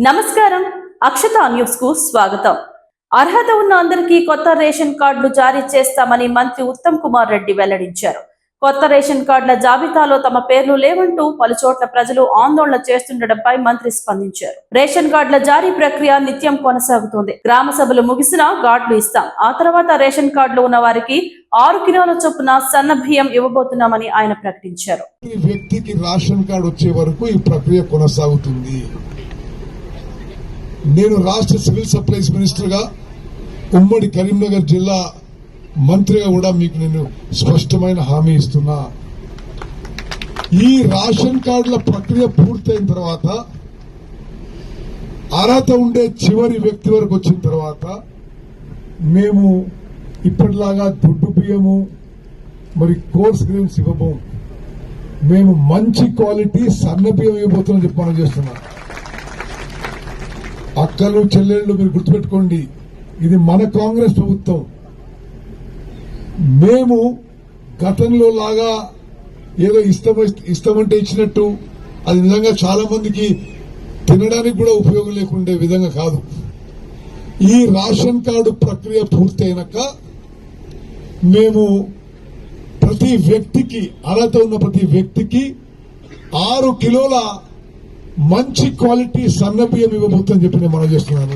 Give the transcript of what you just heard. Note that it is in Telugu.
నమస్కారం. అక్షత న్యూస్ కు స్వాగతం. అర్హత ఉన్న అందరికీ కొత్త రేషన్ కార్డులు జారీ చేస్తామని మంత్రి ఉత్తమ్ కుమార్ రెడ్డి వెల్లడించారు. కొత్త రేషన్ కార్డుల జాబితాలో తమ పేర్లు లేవంటూ పలుచోట్ల ప్రజలు ఆందోళన చేస్తుండటంపై మంత్రి స్పందించారు. రేషన్ కార్డుల జారీ ప్రక్రియ నిత్యం కొనసాగుతుంది. గ్రామ సభలు ముగిసినా కార్డులు ఇస్తాం. ఆ తర్వాత రేషన్ కార్డులు ఉన్న వారికి 6 కిలోల చొప్పున సన్న బియ్యం ఇవ్వబోతున్నామని ఆయన ప్రకటించారు. ఈ వ్యక్తికి రేషన్ కార్డు వచ్చే వరకు ఈ ప్రక్రియ కొనసాగుతుంది. నేను రాష్ట్ర సివిల్ సప్లైస్ మినిస్టర్ గా ఉమ్మడి కరీంనగర్ జిల్లా మంత్రిగా కూడా మీకు నేను స్పష్టమైన హామీ ఇస్తున్నా. ఈ రేషన్ కార్డుల ప్రక్రియ పూర్తయిన తర్వాత అర్హత ఉండే చివరి వ్యక్తి వరకు వచ్చిన తర్వాత మేము ఇప్పటిలాగా దొడ్డు బియ్యము మరి కోర్స్ గ్రెయిన్స్ ఇవ్వము. మేము మంచి క్వాలిటీ సన్న బియ్యం ఇవ్వబోతున్నాం చెప్పి మనం చేస్తున్నాం. అక్కలు చెల్లెళ్ళు మీరు గుర్తుపెట్టుకోండి, ఇది మన కాంగ్రెస్ ప్రభుత్వం. మేము గతంలో లాగా ఏదో ఇష్టమంటే ఇచ్చినట్టు అది నిజంగా చాలా మందికి తినడానికి కూడా ఉపయోగం లేకుండే విధంగా కాదు. ఈ రేషన్ కార్డు ప్రక్రియ పూర్తయినాక మేము ప్రతి వ్యక్తికి అర్హత ఉన్న ప్రతి వ్యక్తికి 6 కిలోల మంచి క్వాలిటీ సన్న బియ్యం ఇవ్వబోతుందని చెప్పి నేను మనం చేస్తున్నాను.